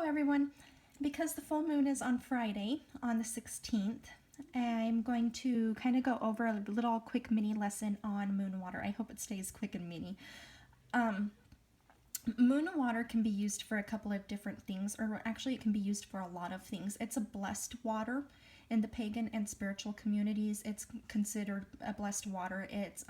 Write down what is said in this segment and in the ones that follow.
everyone. Because the full moon is on Friday, on the 16th, I'm going to kind of go over a little quick mini lesson on moon water. I hope it stays quick and mini. Moon water can be used for a couple of different things, or actually it can be used for a lot of things. It's a blessed water. In the pagan and spiritual communities, it's considered a blessed water. It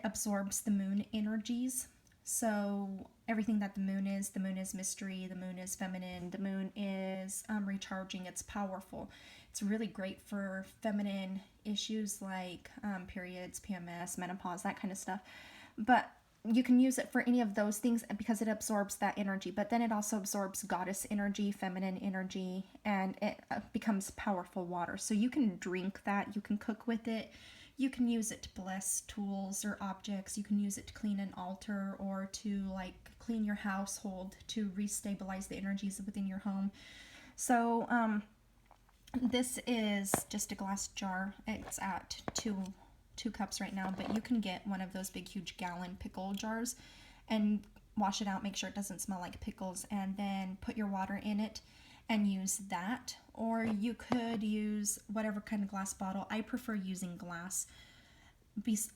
absorbs the moon energies. So everything that the moon is mystery, the moon is feminine, the moon is recharging, it's powerful. It's really great for feminine issues like periods, PMS, menopause, that kind of stuff. But you can use it for any of those things because it absorbs that energy. But then it also absorbs goddess energy, feminine energy, and it becomes powerful water. So you can drink that, you can cook with it. You can use it to bless tools or objects. You can use it to clean an altar or to clean your household to restabilize the energies within your home. So this is just a glass jar. It's at two cups right now, but you can get one of those big huge gallon pickle jars and wash it out, make sure it doesn't smell like pickles, and then put your water in it and use that. Or you could use whatever kind of glass bottle. I prefer using glass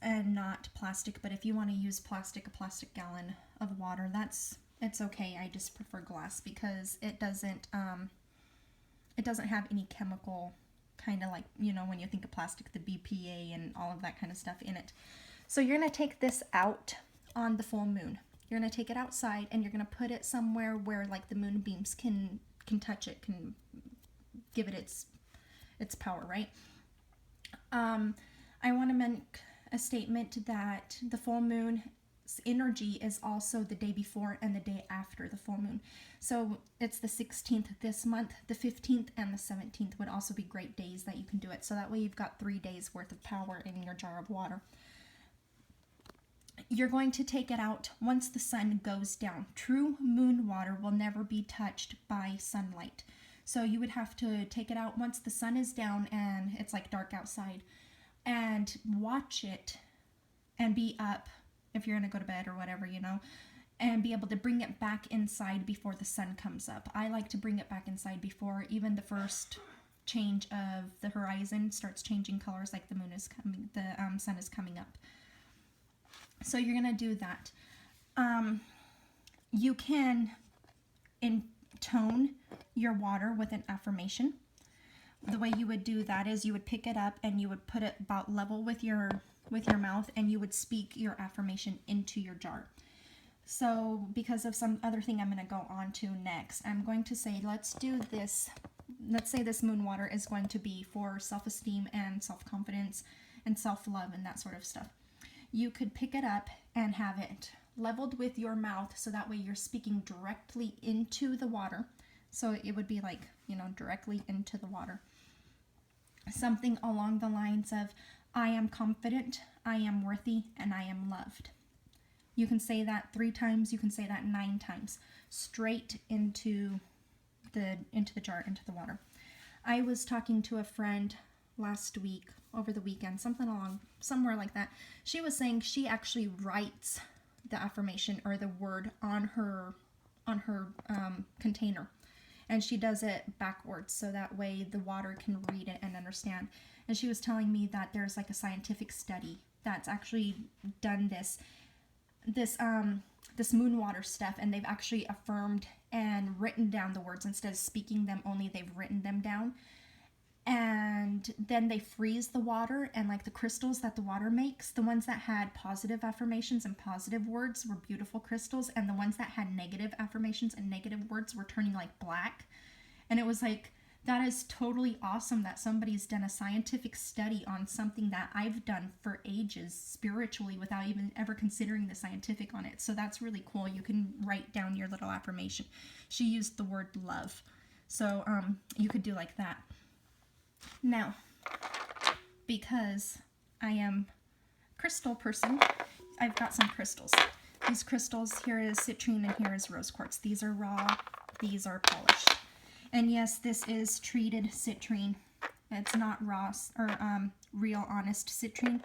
and not plastic, but if you want to use plastic, a plastic gallon of water, it's okay. I just prefer glass because it doesn't have any chemical kind of when you think of plastic, the BPA and all of that kind of stuff in it. So you're going to take this out on the full moon. You're going to take it outside and you're going to put it somewhere where the moon beams can touch it, can give it its power, right? I want to make a statement that the full moon's energy is also the day before and the day after the full moon. So it's the 16th this month, the 15th and the 17th would also be great days that you can do it. So that way you've got 3 days worth of power in your jar of water. You're going to take it out once the sun goes down. True moon water will never be touched by sunlight. So you would have to take it out once the sun is down and it's dark outside, and watch it and be up if you're going to go to bed or whatever, and be able to bring it back inside before the sun comes up. I like to bring it back inside before even the first change of the horizon starts changing colors, like the moon is coming, the sun is coming up. So you're going to do that. You can intone your water with an affirmation. The way you would do that is you would pick it up and you would put it about level with your mouth, and you would speak your affirmation into your jar. So because of some other thing I'm going to go on to next, I'm going to say, let's do this. Let's say this moon water is going to be for self-esteem and self-confidence and self-love and that sort of stuff. You could pick it up and have it leveled with your mouth, so that way you're speaking directly into the water. So it would be directly into the water. Something along the lines of, I am confident, I am worthy, and I am loved. You can say that 3 times, you can say that 9 times, straight into the jar, into the water. I was talking to a friend last week, over the weekend, somewhere like that. She was saying she actually writes the affirmation or the word on her container, and she does it backwards so that way the water can read it and understand. And she was telling me that there's a scientific study that's actually done this moon water stuff, and they've actually affirmed and written down the words instead of speaking them only. They've written them down. And then they freeze the water, and the crystals that the water makes, the ones that had positive affirmations and positive words were beautiful crystals, and the ones that had negative affirmations and negative words were turning black. And it was that is totally awesome that somebody's done a scientific study on something that I've done for ages spiritually without even ever considering the scientific on it. So that's really cool. You can write down your little affirmation. She used the word love. So you could do that. Now, because I am a crystal person, I've got some crystals. These crystals, here is citrine and here is rose quartz. These are raw, these are polished. And yes, this is treated citrine. It's not raw or real honest citrine,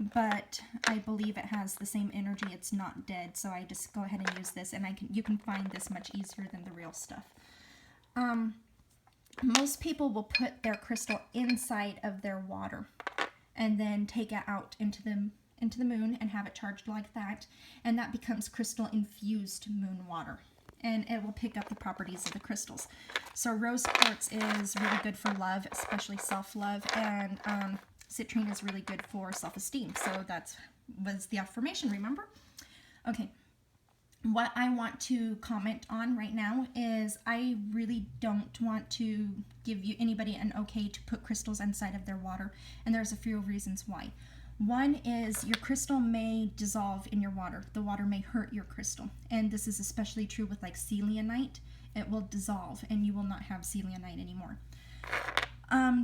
but I believe it has the same energy. It's not dead, so I just go ahead and use this, and you can find this much easier than the real stuff. Most people will put their crystal inside of their water and then take it out into the moon and have it charged like that, and that becomes crystal infused moon water, and it will pick up the properties of the crystals. So rose quartz is really good for love, especially self-love, and citrine is really good for self-esteem. So that was the affirmation, remember? Okay. What I want to comment on right now is I really don't want to give anybody an okay to put crystals inside of their water, and there's a few reasons why. One is your crystal may dissolve in your water. The water may hurt your crystal, and this is especially true with like selenite. It will dissolve and you will not have selenite anymore.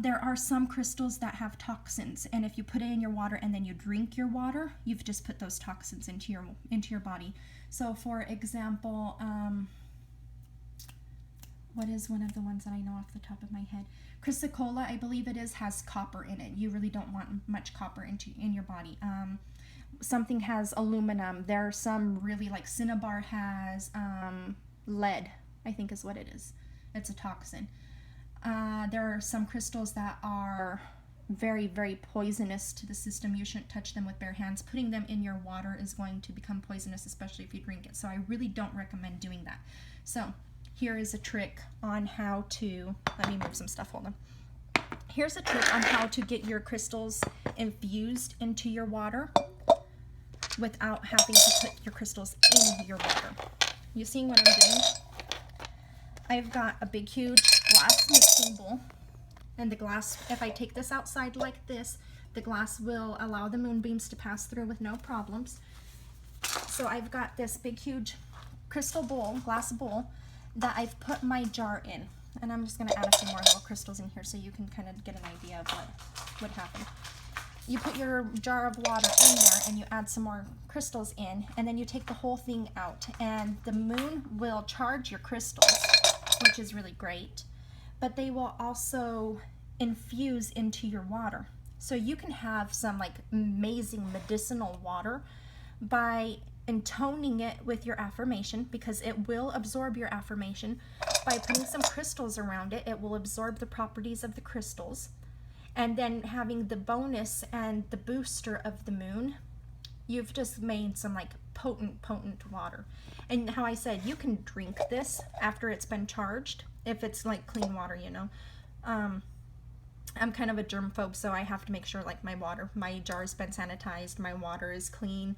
There are some crystals that have toxins, and if you put it in your water and then you drink your water, you've just put those toxins into your body. So for example, what is one of the ones that I know off the top of my head? Chrysocolla, I believe it is, has copper in it. You really don't want much copper in your body. Something has aluminum. There are some really, like cinnabar has lead, I think is what it is. It's a toxin. There are some crystals that are very, very poisonous to the system. You shouldn't touch them with bare hands. Putting them in your water is going to become poisonous, especially if you drink it. So I really don't recommend doing that. So here is a trick on how to, let me move some stuff, hold on. Here's a trick on how to get your crystals infused into your water without having to put your crystals in your water. You seeing what I'm doing? I've got a big, huge glass mixing bowl, and the glass, if I take this outside like this, the glass will allow the moonbeams to pass through with no problems. So I've got this big, huge crystal bowl, glass bowl, that I've put my jar in. And I'm just going to add a few more little crystals in here so you can kind of get an idea of what would happen. You put your jar of water in there and you add some more crystals in, and then you take the whole thing out, and the moon will charge your crystals, which is really great, but they will also infuse into your water. So you can have some like amazing medicinal water by intoning it with your affirmation, because it will absorb your affirmation. By putting some crystals around it, it will absorb the properties of the crystals. And then having the bonus and the booster of the moon, you've just made some like potent water. And how I said, you can drink this after it's been charged, if it's like clean water, you know. I'm kind of a germphobe, so I have to make sure like my jar's been sanitized, my water is clean,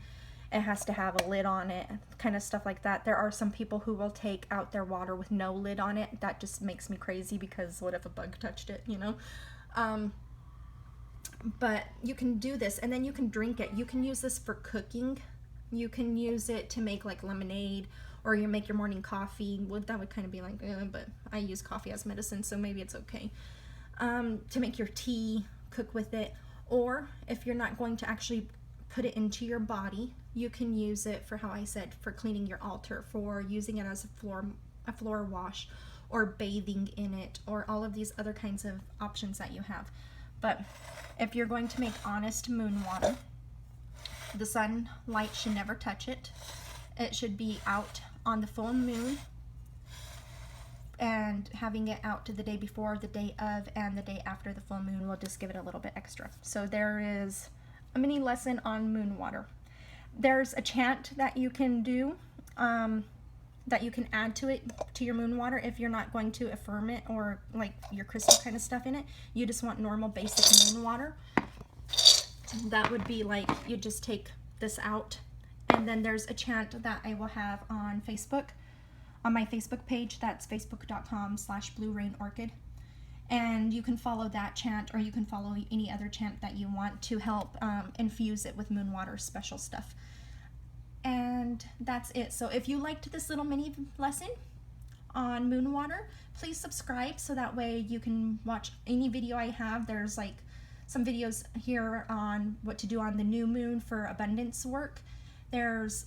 it has to have a lid on it, kind of stuff like that. There are some people who will take out their water with no lid on it. That just makes me crazy, because what if a bug touched it, you know? But you can do this, and then you can drink it. You can use this for cooking. You can use it to make like lemonade, or you make your morning coffee. Well, that would kind of be like, but I use coffee as medicine, so maybe it's okay. To make your tea, cook with it. Or if you're not going to actually put it into your body, you can use it for, how I said, for cleaning your altar, for using it as a floor wash, or bathing in it, or all of these other kinds of options that you have. But if you're going to make honest moon water, the sunlight should never touch it. It should be out on the full moon, and having it out to the day before, the day of, and the day after the full moon will just give it a little bit extra. So there is a mini lesson on moon water. There's a chant that you can do, that you can add to it, to your moon water, if you're not going to affirm it or like your crystal kind of stuff in it. You just want normal basic moon water. That would be like, you just take this out, and then there's a chant that I will have on Facebook, on my Facebook page. That's facebook.com/bluerainorchid. And you can follow that chant, or you can follow any other chant that you want to help infuse it with moon water special stuff. And that's it. So if you liked this little mini lesson on moon water, please subscribe, so that way you can watch any video I have. There's like some videos here on what to do on the new moon for abundance work. There's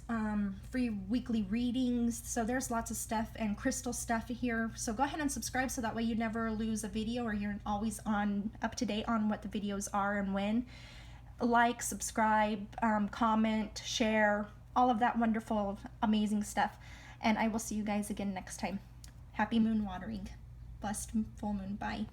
free weekly readings, so there's lots of stuff, and crystal stuff here. So go ahead and subscribe, so that way you never lose a video, or you're always up to date on what the videos are and when. like, subscribe, comment, share, all of that wonderful, amazing stuff. And I will see you guys again next time. Happy moon watering. Blessed full moon. Bye.